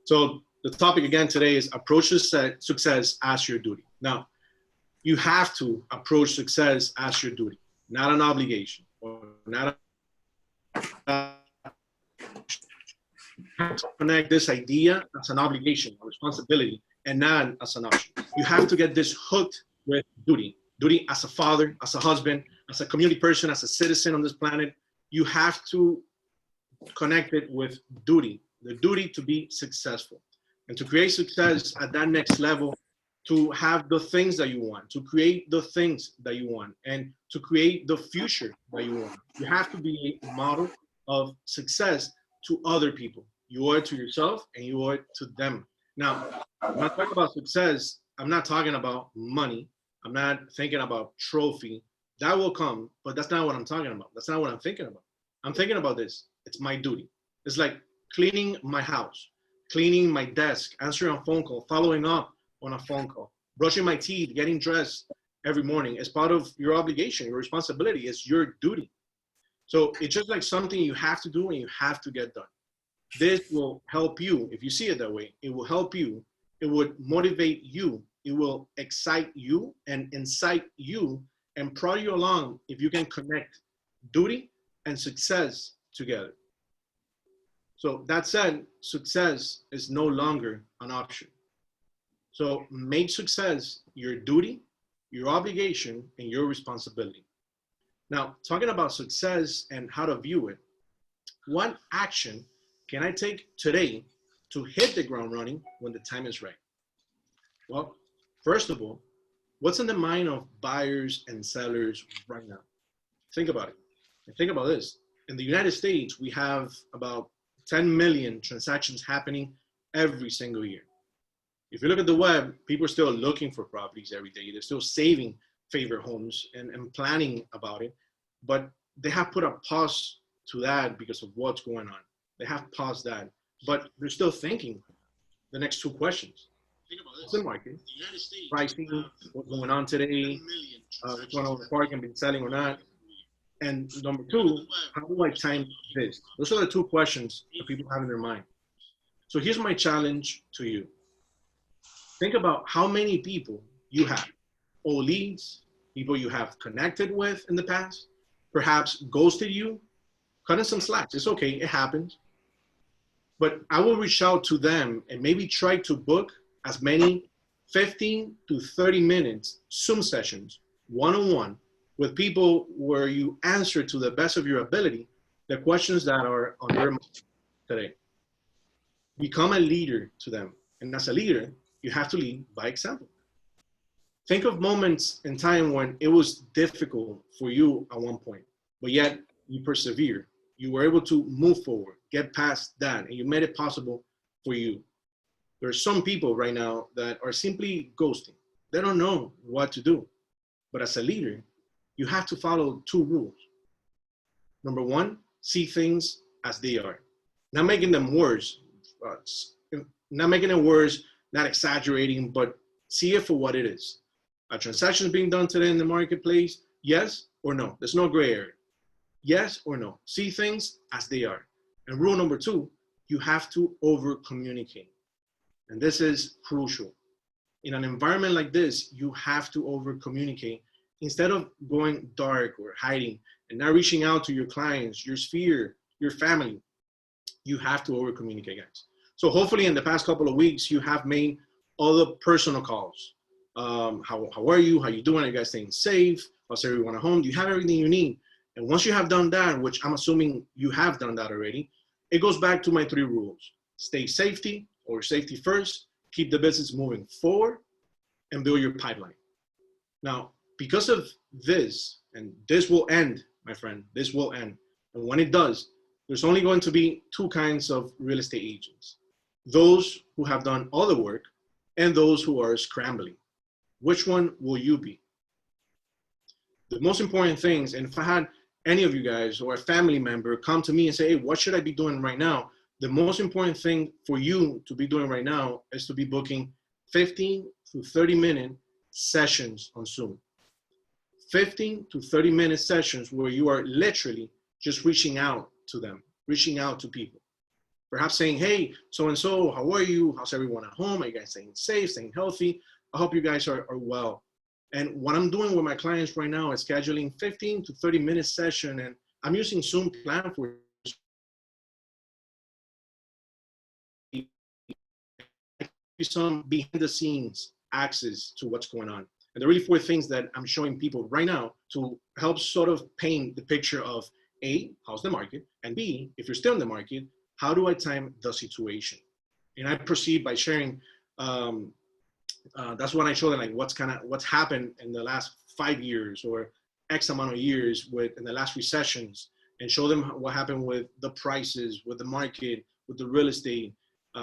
So the topic again today is approach success as your duty. Now, you have to approach success as your duty, not an obligation or not a connect this idea as an obligation or responsibility and not as an option. You have to get this hooked with duty. Duty as a father, as a husband, as a community person, as a citizen on this planet. You have to connect it with duty, the duty to be successful and to create success at that next level, to have the things that you want, to create the things that you want, and to create the future that you want. You have to be a model of success to other people. You owe it to yourself and you owe it to them. Now, when I talk about success, I'm not talking about money. I'm not thinking about trophy. That will come, but that's not what I'm talking about. That's not what I'm thinking about. I'm thinking about this. It's my duty. It's like cleaning my house, cleaning my desk, answering a phone call, following up on a phone call, brushing my teeth, getting dressed every morning as part of your obligation, your responsibility. It's your duty. So it's just like something you have to do and you have to get done. This will help you. If you see it that way, it will help you. It would motivate you. It will excite you and incite you and prod you along if you can connect duty and success together. So that said, success is no longer an option. So make success your duty, your obligation, and your responsibility. Now, talking about success and how to view it, what action can I take today to hit the ground running when the time is right? Well, first of all, what's in the mind of buyers and sellers right now? Think about it. And think about this. In the United States, we have about 10 million transactions happening every single year. If you look at the web, people are still looking for properties every day. They're still saving favorite homes and planning about it. But they have put a pause to that because of what's going on. They have paused that. But they're still thinking the next two questions. Think about this. The market, pricing, what's going on today, what's going on with the market, been selling or not. And number two, how do I time this? Those are the two questions that people have in their mind. So here's my challenge to you. Think about how many people you have, old leads, people you have connected with in the past, perhaps ghosted you, cutting some slack. It's okay, it happens. But I will reach out to them and maybe try to book as many 15 to 30 minutes Zoom sessions, one-on-one, with people where you answer to the best of your ability the questions that are on their mind today. Become a leader to them. And as a leader, you have to lead by example. Think of moments in time when it was difficult for you at one point, but yet you persevered. You were able to move forward, get past that, and you made it possible for you. There are some people right now that are simply ghosting. They don't know what to do. But as a leader, you have to follow two rules. Number one, see things as they are. Not making them worse, not exaggerating, but see it for what it is. A transaction is being done today in the marketplace, yes or no? There's no gray area. Yes or no? See things as they are. And rule number two, you have to over-communicate. And this is crucial. In an environment like this, you have to over-communicate. Instead of going dark or hiding and not reaching out to your clients, your sphere, your family, you have to over-communicate, guys. So hopefully in the past couple of weeks, you have made all the personal calls. How are you? How you doing? Are you guys staying safe? How's everyone at home? Do you have everything you need? And once you have done that, which I'm assuming you have done that already, it goes back to my three rules. Stay safety first, keep the business moving forward, and build your pipeline. Now, because of this, and this will end, my friend, this will end. And when it does, there's only going to be two kinds of real estate agents. Those who have done all the work and those who are scrambling. Which one will you be? The most important things, and if I had any of you guys or a family member come to me and say, hey, what should I be doing right now? The most important thing for you to be doing right now is to be booking 15 to 30 minute sessions on Zoom. 15 to 30 minute sessions where you are literally just reaching out to them, reaching out to people. perhaps saying, hey, so-and-so, how are you? How's everyone at home? Are you guys staying safe, staying healthy? I hope you guys are well. And what I'm doing with my clients right now is scheduling 15 to 30 minute session, and I'm using Zoom plan for some behind the scenes access to what's going on. And there are really four things that I'm showing people right now to help sort of paint the picture of A, how's the market? And B, if you're still in the market, how do I time the situation? And I proceed by sharing, that's when I show them like what's happened in the last 5 years or X amount of years in the last recessions, and show them what happened with the prices, with the market, with the real estate,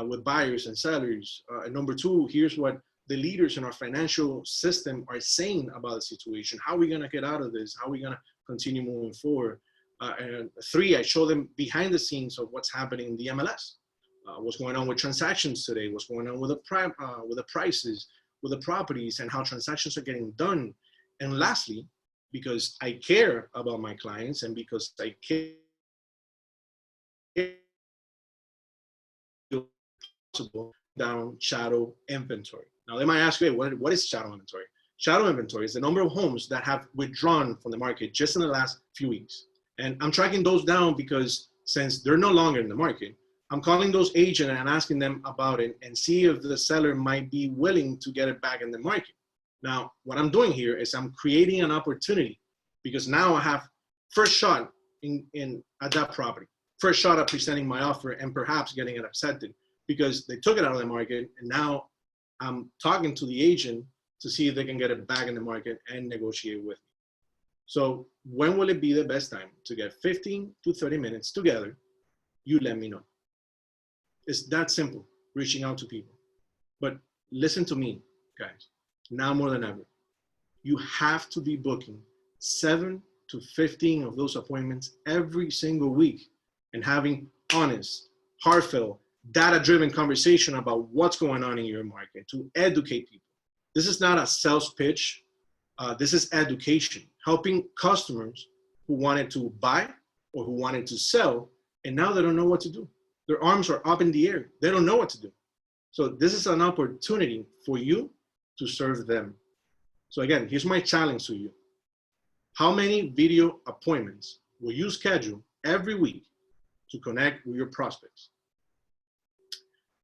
with buyers and sellers. And number two, here's what the leaders in our financial system are saying about the situation. How are we going to get out of this? How are we going to continue moving forward? And three, I show them behind the scenes of what's happening in the MLS. What's going on with transactions today? What's going on with the prices, with the properties, and how transactions are getting done. And lastly, because I care about my clients and because I care down shadow inventory. Now they might ask you, hey, what is shadow inventory? Shadow inventory is the number of homes that have withdrawn from the market just in the last few weeks. And I'm tracking those down because since they're no longer in the market, I'm calling those agents and asking them about it and see if the seller might be willing to get it back in the market. Now, what I'm doing here is I'm creating an opportunity because now I have first shot at that property, first shot at presenting my offer and perhaps getting it accepted because they took it out of the market, and now I'm talking to the agent to see if they can get it back in the market and negotiate with me. So when will it be the best time to get 15 to 30 minutes together? You let me know. It's that simple, reaching out to people. But listen to me, guys, now more than ever. You have to be booking 7 to 15 of those appointments every single week and having honest, heartfelt, data-driven conversation about what's going on in your market to educate people. This is not a sales pitch. This is education, helping customers who wanted to buy or who wanted to sell, and now they don't know what to do. Their arms are up in the air. They don't know what to do. So this is an opportunity for you to serve them. So again, here's my challenge to you. How many video appointments will you schedule every week to connect with your prospects?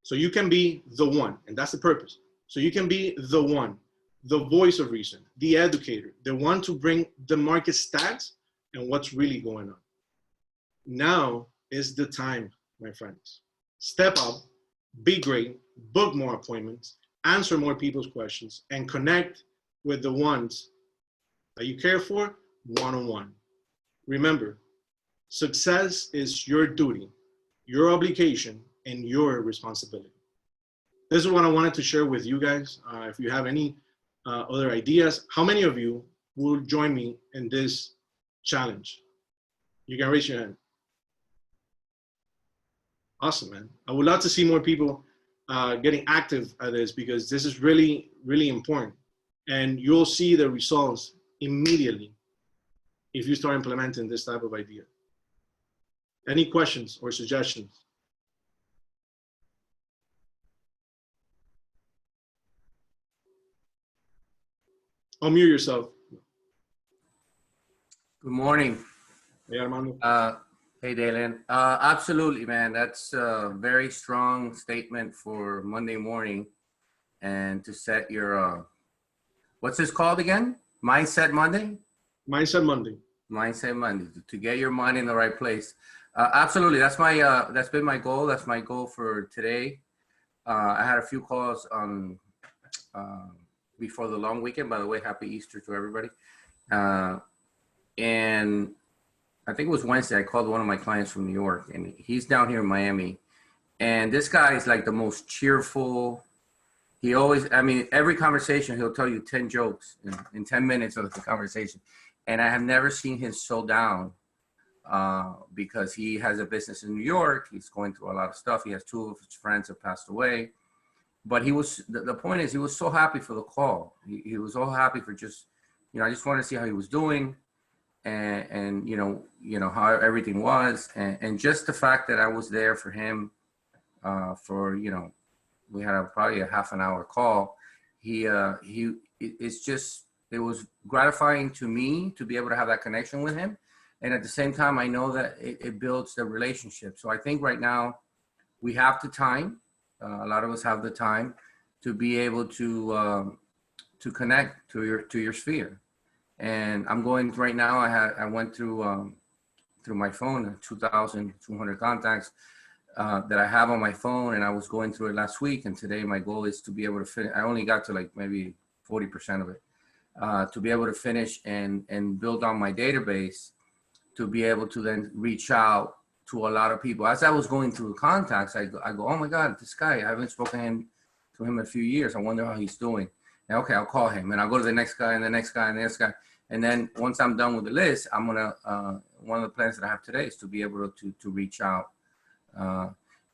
So you can be the one, and that's the purpose. So you can be the one, the voice of reason, the educator, the one to bring the market stats and what's really going on. Now is the time, my friends. Step up, be great, book more appointments, answer more people's questions, and connect with the ones that you care for one-on-one. Remember, success is your duty, your obligation, and your responsibility. This is what I wanted to share with you guys. If you have any other ideas, how many of you will join me in this challenge? You can raise your hand. Awesome, man. I would love to see more people getting active at this because this is really, really important. And you'll see the results immediately if you start implementing this type of idea. Any questions or suggestions? Unmute yourself. Good morning. Hey, Armando. Hey, Dalen. Absolutely, man. That's a very strong statement for Monday morning, and to set your, what's this called again? Mindset Monday? Mindset Monday. Mindset Monday, to get your mind in the right place. Absolutely. That's been my goal. That's my goal for today. I had a few calls on, before the long weekend. By the way, happy Easter to everybody. And I think it was Wednesday, I called one of my clients from New York, and he's down here in Miami. And this guy is like the most cheerful. He always, I mean, every conversation, he'll tell you 10 jokes in 10 minutes of the conversation. And I have never seen him so down because he has a business in New York. He's going through a lot of stuff. He has 2 of his friends have passed away. But he was, the point is, he was so happy for the call. He was so happy for just, I just wanted to see how he was doing. And you know how everything was, and just the fact that I was there for him for, you know, we had probably a half an hour call. It's just, it was gratifying to me to be able to have that connection with him. And at the same time, I know that it builds the relationship. So I think right now we have the time. A lot of us have the time to be able to connect to your sphere. And I'm going right now. I went through my phone 2,200 contacts that I have on my phone, and I was going through it last week. And today my goal is to be able to finish. I only got to like maybe 40% of it, to be able to finish and build on my database, to be able to then reach out to a lot of people. As I was going through contacts, I go, oh my God, this guy, I haven't spoken to him in a few years. I wonder how he's doing. And okay, I'll call him, and I'll go to the next guy and the next guy and the next guy. And then once I'm done with the list, I'm gonna, one of the plans that I have today is to be able to reach out.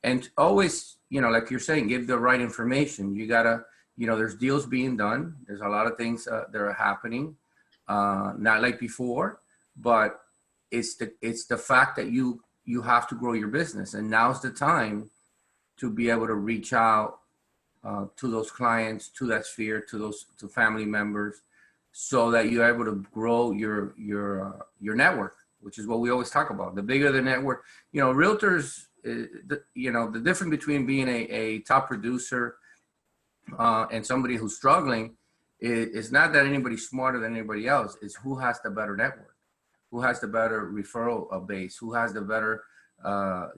And always, you know, like you're saying, give the right information. You gotta, you know, there's deals being done. There's a lot of things that are happening, not like before, but it's the fact that you have to grow your business. And now's the time to be able to reach out to those clients, to that sphere, to family members, so that you're able to grow your network, which is what we always talk about. The bigger the network, you know, realtors, you know, the difference between being a top producer and somebody who's struggling is not that anybody's smarter than anybody else. It's who has the better network, who has the better referral base, who has the better,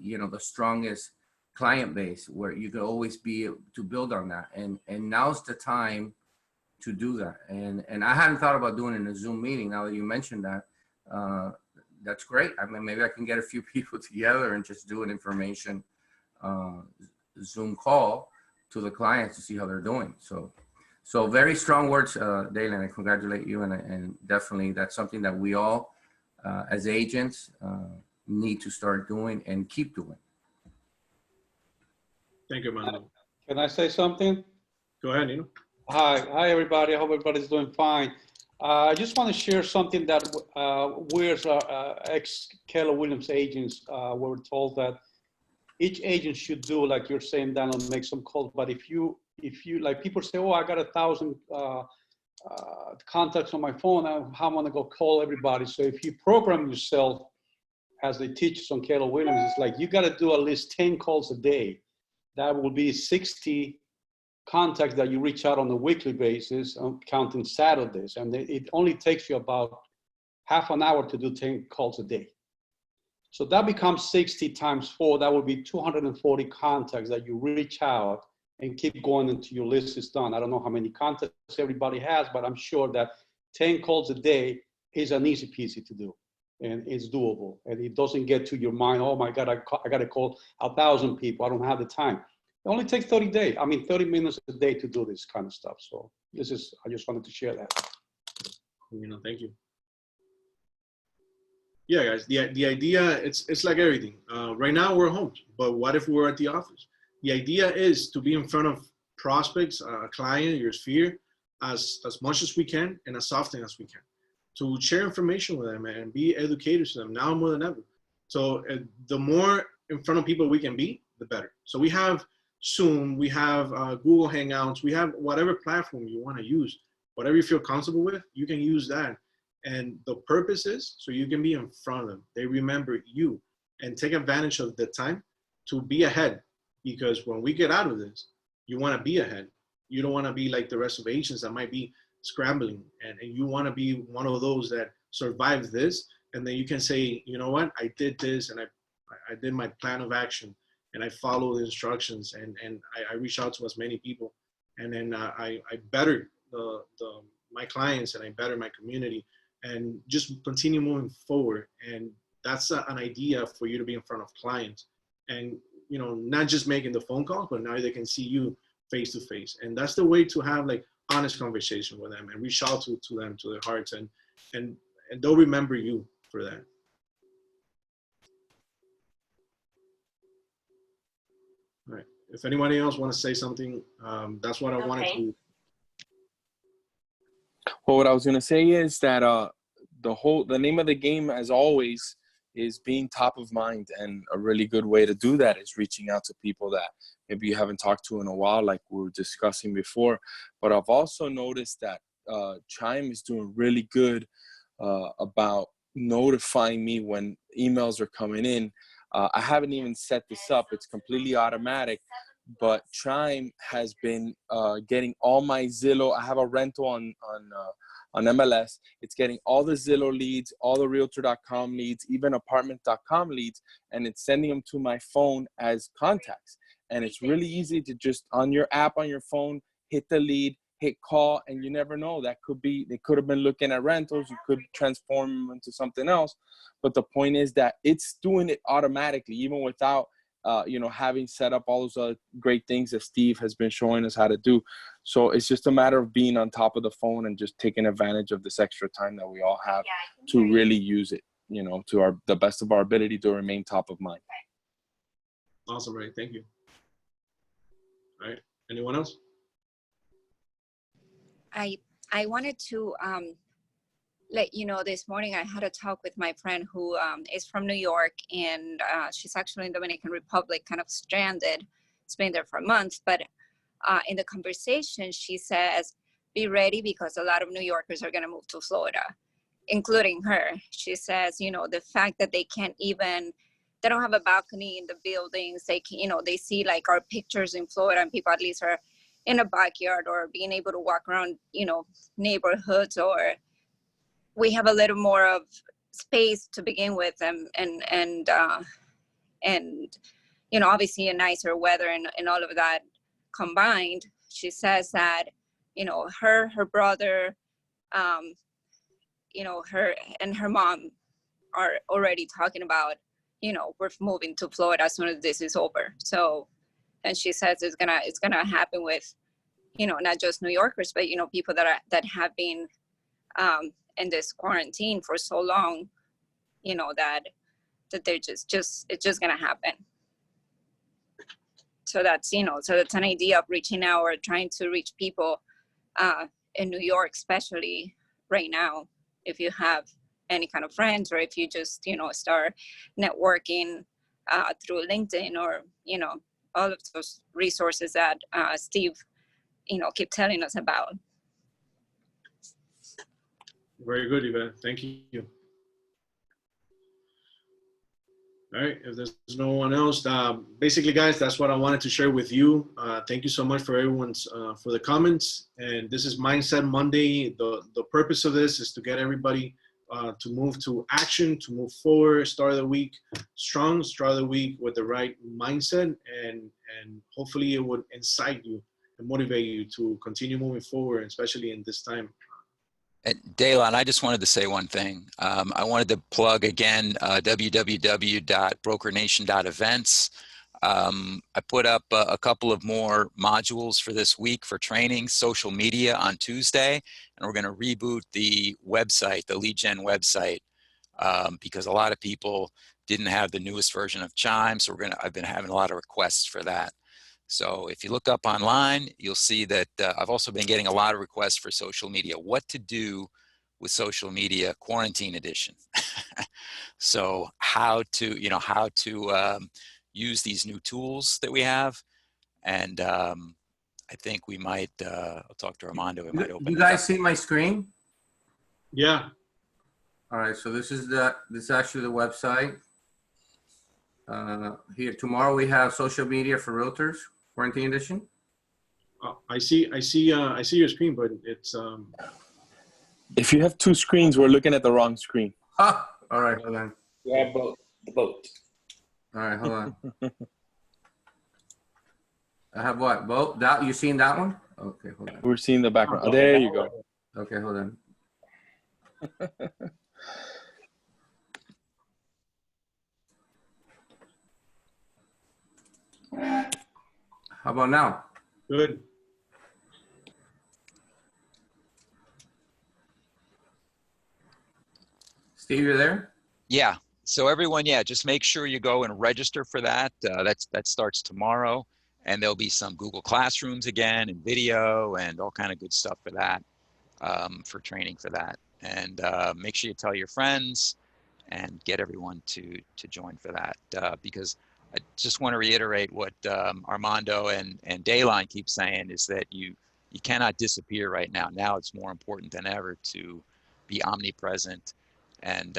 you know, the strongest client base, where you can always be able to build on that. And now's the time to do that. And I hadn't thought about doing it in a Zoom meeting. Now that you mentioned that, that's great. I mean, maybe I can get a few people together and just do an information Zoom call to the clients to see how they're doing. So very strong words, Dalen. I congratulate you, and definitely that's something that we all, as agents, need to start doing and keep doing. Thank you, Manuel. Can I say something? Go ahead, Nino. Hi, everybody. I hope everybody's doing fine. I just want to share something that we as ex-Keller Williams agents were told that each agent should do, like you're saying, Daniel, make some calls. But if you like, people say, oh, I got 1,000 contacts on my phone, I want to go call everybody. So if you program yourself, as they teach us on Keller Williams, it's like you got to do at least 10 calls a day. That will be 60 contacts that you reach out on a weekly basis, counting Saturdays. And it only takes you about half an hour to do 10 calls a day. So that becomes 60 times 4. That would be 240 contacts that you reach out and keep going until your list is done. I don't know how many contacts everybody has, but I'm sure that 10 calls a day is an easy peasy to do. And it's doable. And it doesn't get to your mind, oh my God, I got to call 1,000 people. I don't have the time. It only takes 30 minutes a day to do this kind of stuff. So I just wanted to share that. You know, thank you. Yeah, guys, the idea, it's like everything. Right now we're home, but what if we were at the office? The idea is to be in front of prospects, a client, your sphere, as much as we can and as often as we can, to share information with them and be educators to them now more than ever. So the more in front of people we can be, the better. So we have Zoom, we have Google Hangouts, we have whatever platform you want to use, whatever you feel comfortable with, you can use that. And the purpose is so you can be in front of them. They remember you and take advantage of the time to be ahead. Because when we get out of this, you want to be ahead. You don't want to be like the rest of agents that might be scrambling, and you want to be one of those that survives this, and then you can say, you know what, I did this, and I did my plan of action, and I follow the instructions, and I reach out to as many people, and then I better my clients, and I better my community, and just continue moving forward. And that's an idea for you to be in front of clients, and you know, not just making the phone calls, but now they can see you face to face, and that's the way to have like honest conversation with them and reach out to them, to their hearts, and they'll remember you for that. All right. If anybody else want to say something, that's what I wanted to. Well, what I was going to say is that the name of the game, as always, is being top of mind. And a really good way to do that is reaching out to people that maybe you haven't talked to in a while, like we were discussing before. But I've also noticed that Chime is doing really good about notifying me when emails are coming in. I haven't even set this up. It's completely automatic, but Chime has been getting all my Zillow. I have a rental on MLS. It's getting all the Zillow leads, all the Realtor.com leads, even Apartment.com leads, and it's sending them to my phone as contacts. And it's really easy to just, on your app on your phone, hit the lead, hit call, and you never know. That could be, they could have been looking at rentals. You could transform them into something else. But the point is that it's doing it automatically, even without, having set up all those other great things that Steve has been showing us how to do. So it's just a matter of being on top of the phone and just taking advantage of this extra time that we all have to really use it, to the best of our ability to remain top of mind. Awesome, Ray. Thank you. All right. Anyone else? I wanted to let you know, this morning I had a talk with my friend who is from New York, and she's actually in Dominican Republic, kind of stranded. It's been there for a month, but in the conversation, she says, be ready because a lot of New Yorkers are going to move to Florida, including her. She says, the fact that they don't have a balcony in the buildings. They can, they see like our pictures in Florida, and people at least are in a backyard or being able to walk around, neighborhoods, or we have a little more of space to begin with, and obviously a nicer weather and all of that combined. She says that, her brother, her and her mom are already talking about, we're moving to Florida as soon as this is over. So, and she says it's gonna happen with, not just New Yorkers, but people that have been in this quarantine for so long, that they're it's just gonna happen. So that's that's an idea of reaching out or trying to reach people in New York, especially right now. If you have any kind of friends, or if you just start networking through LinkedIn, or all of those resources that Steve keep telling us about. Very good, Yvette. Thank you. All right, if there's no one else, basically, guys, that's what I wanted to share with you. Thank you so much for everyone's for the comments. And this is Mindset Monday. The purpose of this is to get everybody to move to action, to move forward, start the week strong, start the week with the right mindset, and hopefully it would incite you and motivate you to continue moving forward, especially in this time. Daylon, I just wanted to say one thing. I wanted to plug again www.brokernation.events. I put up a couple of more modules for this week for training, social media on Tuesday, and we're going to reboot the website, the lead gen website, because a lot of people didn't have the newest version of Chime. So I've been having a lot of requests for that. So if you look up online, you'll see that I've also been getting a lot of requests for social media, what to do with social media, quarantine edition. So how to use these new tools that we have. And I think we might, I'll talk to Armando. We might open You guys see my screen? Yeah. All right, so this is actually the website. Here tomorrow we have social media for realtors, quarantine edition. I see your screen, but it's If you have two screens, we're looking at the wrong screen. Ah, all right, hold on. You have both. Both. All right, hold on. I have what? Both? That you seen that one? Okay, hold on. We're seeing the background. Oh, there you go. Okay, hold on. How about now? good. Steve, you there? Yeah. So everyone, just make sure you go and register for that. That starts tomorrow, and there'll be some Google Classrooms again, and video, and all kind of good stuff for that, for training for that. And make sure you tell your friends. and get everyone to join for that. Because I just want to reiterate what Armando and Dayline keep saying is that you cannot disappear right now. Now it's more important than ever to be omnipresent and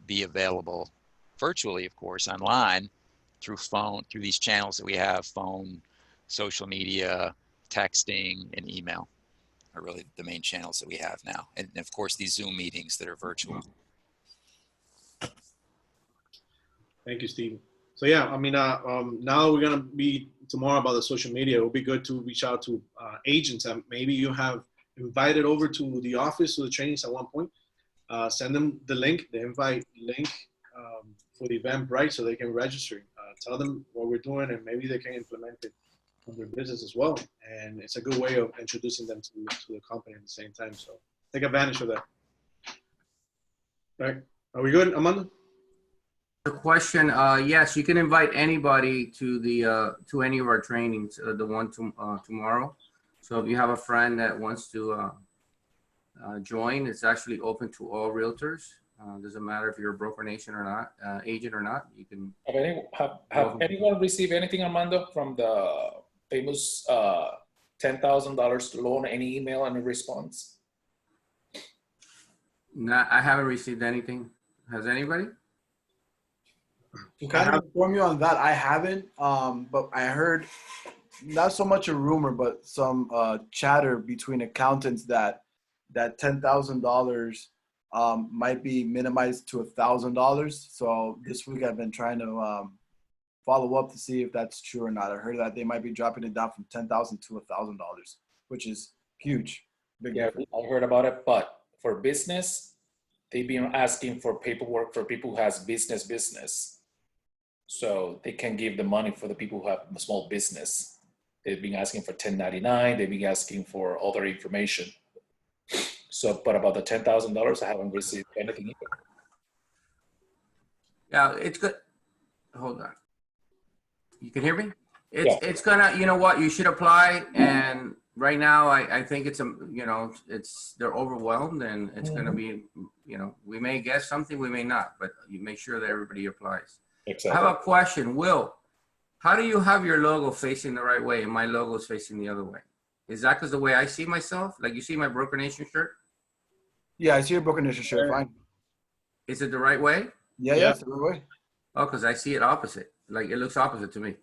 be available virtually, of course, online, through phone, through these channels that we have: phone, social media, texting, and email are really the main channels that we have now. And of course, these Zoom meetings that are virtual. Thank you, Steve. So yeah, I mean, now we're gonna be tomorrow about the social media. It would be good to reach out to agents that maybe you have invited over to the office, to the trainings at one point. Send them the link, the invite link for the Eventbrite, so they can register. Tell them what we're doing, and maybe they can implement it on their business as well. And it's a good way of introducing them to the company at the same time. So take advantage of that. All right, are we good, Amanda? The question, yes, you can invite anybody to the to any of our trainings, the one tomorrow. So if you have a friend that wants to join, it's actually open to all realtors. Doesn't matter if you're a broker nation or not, agent or not. You can. Have anyone received anything, Armando, from the famous $10,000 loan? Any email, any response? No, I haven't received anything. Has anybody? To kind of inform you on that, I haven't, but I heard not so much a rumor, but some chatter between accountants that $10,000 might be minimized to $1,000. So this week I've been trying to follow up to see if that's true or not. I heard that they might be dropping it down from $10,000 to $1,000, which is huge. Big Yeah, difference. I heard about it, but for business, they've been asking for paperwork for people who has business. So they can give the money for the people who have a small business. They've been asking for 1099. They've been asking for other information. So, but about the $10,000, I haven't received anything either. Yeah, it's good. Hold on. You can hear me? It's Yeah. gonna, you know what, you should apply. And right now, I think it's, you know, they're overwhelmed, and it's gonna be, you know, we may guess something, we may not, but you make sure that everybody applies. Exactly. I have a question, Will. How do you have your logo facing the right way and my logo is facing the other way? Is that because the way I see myself? Like you see my Broker Nation shirt? Yeah, I see your Broker Nation shirt. Fine. Is it the right way? Yeah, it's the right way. Oh, because I see it opposite. Like it looks opposite to me.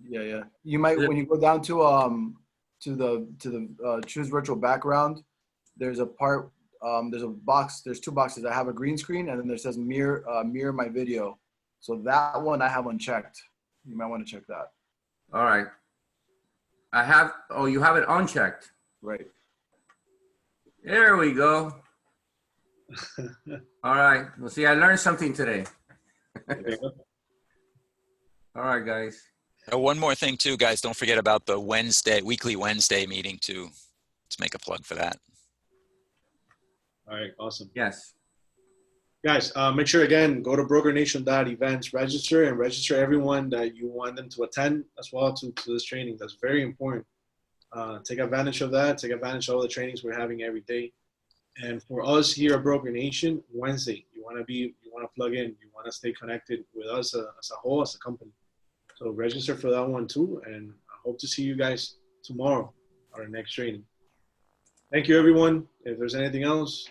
Yeah. You might, when you go down to the choose virtual background, there's a part, there's a box, there's two boxes. I have a green screen, and then there says mirror my video. So that one I have unchecked. You might want to check that. All right. I have, oh, you have it unchecked. Right. There we go. All right. Well, see, I learned something today. All right, guys. One more thing too, guys, don't forget about the weekly Wednesday meeting too. Let's make a plug for that. All right, awesome. Yes. Guys, make sure, again, go to brokernation.events, register everyone that you want them to attend as well to this training. That's very important. Take advantage of that. Take advantage of all the trainings we're having every day. And for us here at Broker Nation, Wednesday, you want to plug in, you want to stay connected with us as a whole, as a company. So register for that one too. And I hope to see you guys tomorrow at our next training. Thank you, everyone. If there's anything else.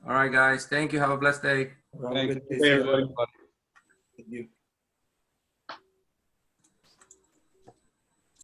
All right, guys. Thank you. Have a blessed day. Have a good day, Hey, everybody. Thank you.